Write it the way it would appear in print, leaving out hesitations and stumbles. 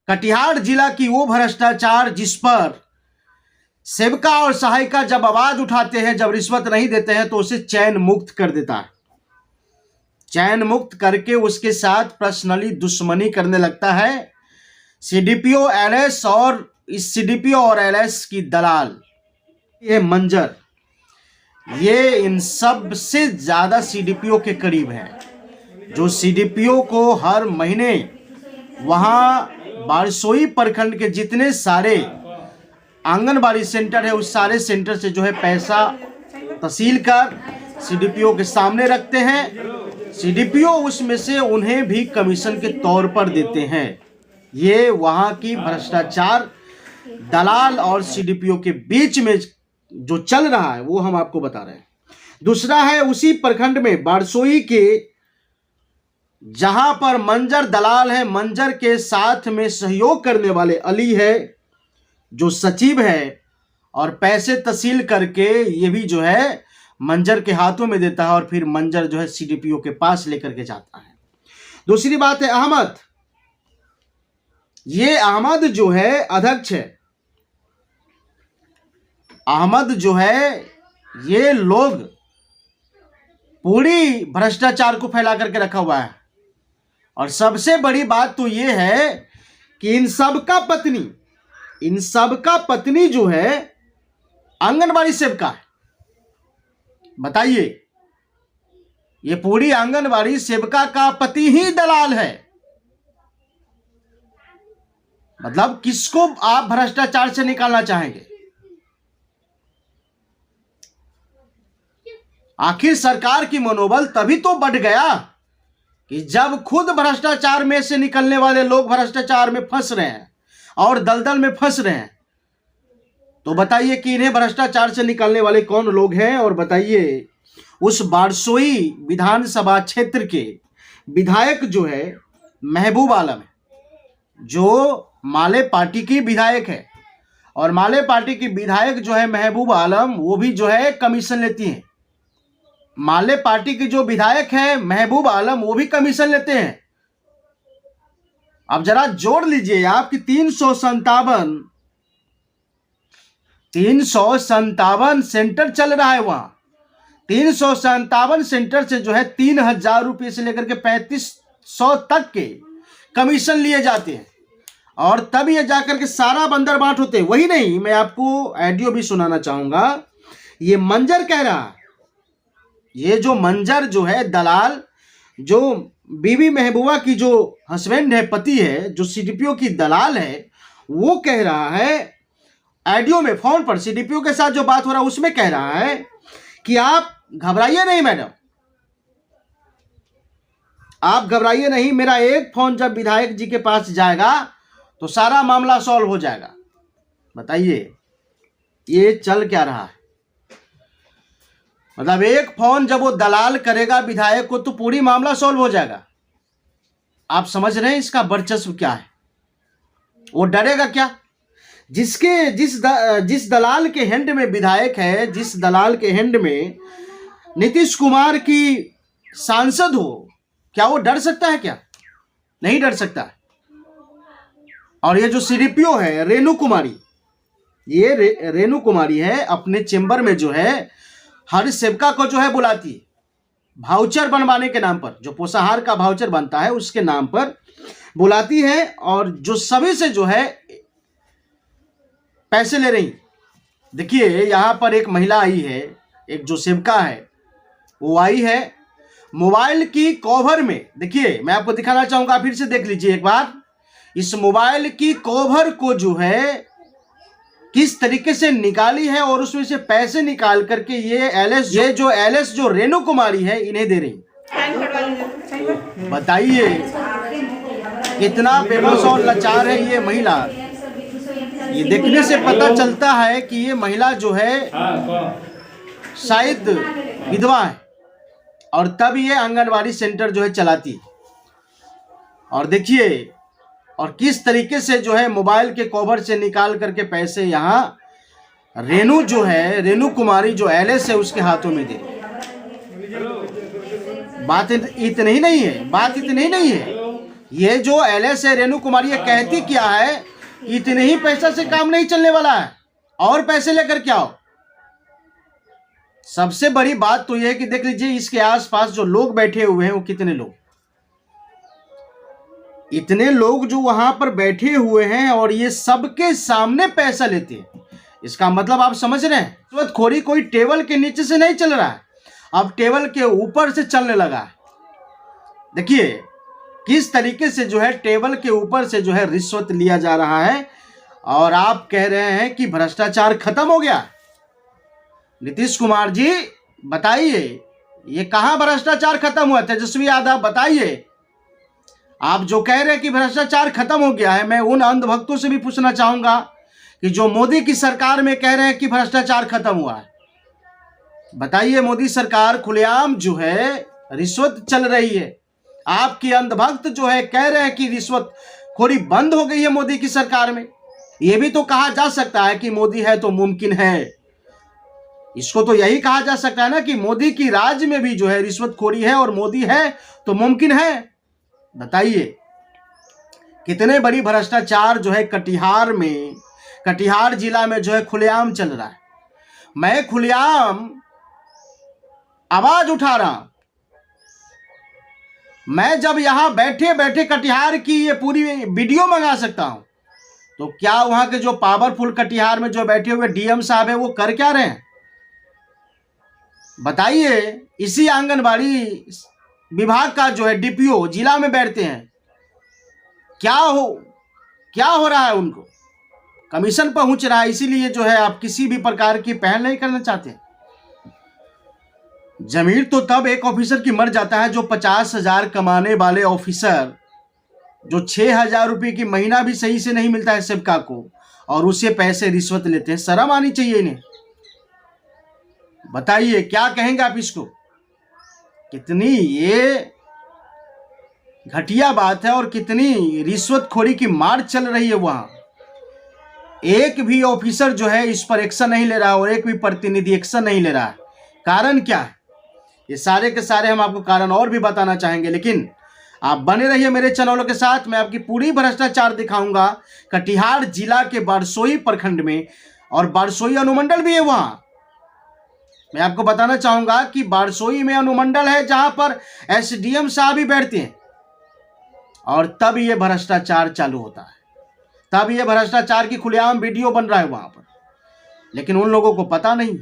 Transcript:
कटिहार जिला की वो भ्रष्टाचार जिस पर सेवका और सहायिका जब आवाज उठाते हैं, जब रिश्वत नहीं देते हैं, तो उसे चैन मुक्त कर देता है। चैन मुक्त करके उसके साथ पर्सनली दुश्मनी करने लगता है। सीडीपीओ एलएस और इस सीडीपीओ और एलएस की दलाल ये मंजर, ये इन सब से ज्यादा सीडीपीओ के करीब है, जो सीडीपीओ को हर महीने वहां बारसोई प्रखंड के जितने सारे आंगनबाड़ी सेंटर है उस सारे सेंटर से जो है पैसा तहसील कर सीडीपीओ के सामने रखते हैं। सीडीपीओ उसमें से उन्हें भी कमीशन के तौर पर देते हैं। ये वहां की भ्रष्टाचार दलाल और सीडीपीओ के बीच में जो चल रहा है वो हम आपको बता रहे हैं। दूसरा है उसी प्रखंड में बारसोई के, जहां पर मंजर दलाल है, मंजर के साथ में सहयोग करने वाले अली है जो सचिव है, और पैसे तहसील करके ये भी जो है मंजर के हाथों में देता है और फिर मंजर जो है सीडीपीओ के पास लेकर के जाता है। दूसरी बात है अहमद। ये अहमद जो है अध्यक्ष है। अहमद जो है, ये लोग पूरी भ्रष्टाचार को फैला करके रखा हुआ है। और सबसे बड़ी बात तो ये है कि इन सब का पत्नी जो है आंगनबाड़ी सेविका है। बताइए, ये पूरी आंगनबाड़ी सेविका का पति ही दलाल है। मतलब किसको आप भ्रष्टाचार से निकालना चाहेंगे? आखिर सरकार की मनोबल तभी तो बढ़ गया कि जब खुद भ्रष्टाचार में से निकलने वाले लोग भ्रष्टाचार में फंस रहे हैं और दलदल में फंस रहे हैं। तो बताइए कि इन्हें भ्रष्टाचार से निकालने वाले कौन लोग हैं? और बताइए, उस बारसोई विधानसभा क्षेत्र के विधायक जो है महबूब आलम है, जो माले पार्टी की विधायक है, और माले पार्टी की विधायक जो है महबूब आलम, वो भी जो है कमीशन लेती हैं। माले पार्टी की जो विधायक है महबूब आलम, वो भी कमीशन लेते हैं। अब जरा जोड़ लीजिए आप कि 357 सेंटर चल रहा है वहां। 357 सेंटर से जो है 3000 रुपये से लेकर के 3500 तक के कमीशन लिए जाते हैं, और तब ये जाकर के सारा बंदर बांट होते हैं। वही नहीं, मैं आपको ऑडियो भी सुनाना चाहूंगा। ये मंजर कह रहा है, ये जो मंजर जो है दलाल, जो बीबी महबूबा की जो हस्बैंड है, पति है, जो सीडीपीओ की दलाल है, वो कह रहा है ऑडियो में, फोन पर सीडीपीओ के साथ जो बात हो रहा है उसमें कह रहा है कि आप घबराइए नहीं मैडम, आप घबराइए नहीं, मेरा एक फोन जब विधायक जी के पास जाएगा तो सारा मामला सॉल्व हो जाएगा। बताइए ये चल क्या रहा है? मतलब एक फोन जब वो दलाल करेगा विधायक को तो पूरी मामला सॉल्व हो जाएगा। आप समझ रहे हैं इसका वर्चस्व क्या है? वो डरेगा क्या? जिस दलाल के हैंड में विधायक है, जिस दलाल के हैंड में नीतीश कुमार की सांसद हो, क्या वो डर सकता है? क्या नहीं डर सकता है। और ये जो सीडीपीओ है रेणु कुमारी, ये रेणु कुमारी है, अपने चेंबर में जो है हर सेवका को जो है बुलाती है, भाउचर बनवाने के नाम पर, जो पोषाहार का भाउचर बनता है उसके नाम पर बुलाती है, और जो सभी से जो है पैसे ले रही। देखिए यहां पर एक महिला आई है, एक जो सेवका है वो आई है, मोबाइल की कवर में, देखिए मैं आपको दिखाना चाहूंगा, फिर से देख लीजिए एक बार। इस मोबाइल की कवर को जो है किस तरीके से निकाली है, और उसमें से पैसे निकाल करके ये एलएस जो रेणु कुमारी है इन्हें दे रही। बताइए कितना बेबस और लाचार है ये महिला। ये देखने से पता चलता है कि ये महिला जो है शायद विधवा है, और तब ये आंगनबाड़ी सेंटर जो है चलाती। और देखिए, और किस तरीके से जो है मोबाइल के कवर से निकाल करके पैसे यहाँ रेणु जो है, रेणु कुमारी जो एलएस है उसके हाथों में दे। बात इतनी नहीं है, ये जो एलएस है रेणु कुमारी, ये कहती क्या है कि इतने ही पैसा से काम नहीं चलने वाला है, और पैसे लेकर क्या हो। सबसे बड़ी बात तो यह है कि देख लीजिए इसके आसपास जो लोग बैठे हुए हैं वो कितने लोग, इतने लोग जो वहां पर बैठे हुए हैं और ये सबके सामने पैसा लेते हैं। इसका मतलब आप समझ रहे हैं, रिश्वतखोरी कोई टेबल के नीचे से नहीं चल रहा है, अब टेबल के ऊपर से चलने लगा है। देखिए किस तरीके से जो है टेबल के ऊपर से जो है रिश्वत लिया जा रहा है, और आप कह रहे हैं कि भ्रष्टाचार खत्म हो गया। नीतीश कुमार जी बताइए, ये कहां भ्रष्टाचार खत्म हुआ? तेजस्वी यादव बताइए, आप जो कह रहे हैं कि भ्रष्टाचार खत्म हो गया है, मैं उन अंधभक्तों से भी पूछना चाहूंगा कि जो मोदी की सरकार में कह रहे हैं कि भ्रष्टाचार खत्म हुआ है, बताइए मोदी सरकार खुलेआम जो है रिश्वत चल रही है, आपके अंधभक्त जो है कह रहे हैं कि रिश्वतखोरी बंद हो गई है मोदी की सरकार में। यह भी तो कहा जा सकता है कि मोदी है तो मुमकिन है, इसको तो यही कहा जा सकता है ना कि मोदी की राज में भी जो है रिश्वतखोरी है और मोदी है तो मुमकिन है। बताइए कितने बड़ी भ्रष्टाचार जो है कटिहार जिला में जो है खुलेआम चल रहा है। मैं खुलेआम आवाज उठा रहा हूं, मैं जब यहां बैठे बैठे कटिहार की ये पूरी वीडियो मंगा सकता हूं, तो क्या वहां के जो पावरफुल कटिहार में जो बैठे हुए डीएम साहब है वो कर क्या रहे हैं? बताइए, इसी आंगनबाड़ी विभाग का जो है डीपीओ जिला में बैठते हैं, क्या हो रहा है? उनको कमीशन पहुंच रहा है, इसीलिए जो है आप किसी भी प्रकार की पहल नहीं करना चाहते। जमीर तो तब एक ऑफिसर की मर जाता है जो 50,000 कमाने वाले ऑफिसर, जो 6,000 रुपये की महीना भी सही से नहीं मिलता है सेवका को, और उससे पैसे रिश्वत लेते हैं। शर्म आनी चाहिए इन्हें। बताइए क्या कहेंगे आप इसको? कितनी ये घटिया बात है और कितनी रिश्वतखोरी की मार चल रही है वहां। एक भी ऑफिसर जो है इस पर एक्शन नहीं ले रहा और एक भी प्रतिनिधि एक्शन नहीं ले रहा है। कारण क्या है? ये सारे के सारे हम आपको कारण और भी बताना चाहेंगे, लेकिन आप बने रहिए मेरे चैनलों के साथ। मैं आपकी पूरी भ्रष्टाचार दिखाऊंगा कटिहार जिला के बारसोई प्रखंड में, और बारसोई अनुमंडल भी है वहां। मैं आपको बताना चाहूंगा कि बारसोई में अनुमंडल है जहां पर एसडीएम साहब भी बैठते हैं, और तब ये भ्रष्टाचार चालू होता है, तब ये भ्रष्टाचार की खुलेआम वीडियो बन रहा है वहां पर, लेकिन उन लोगों को पता नहीं।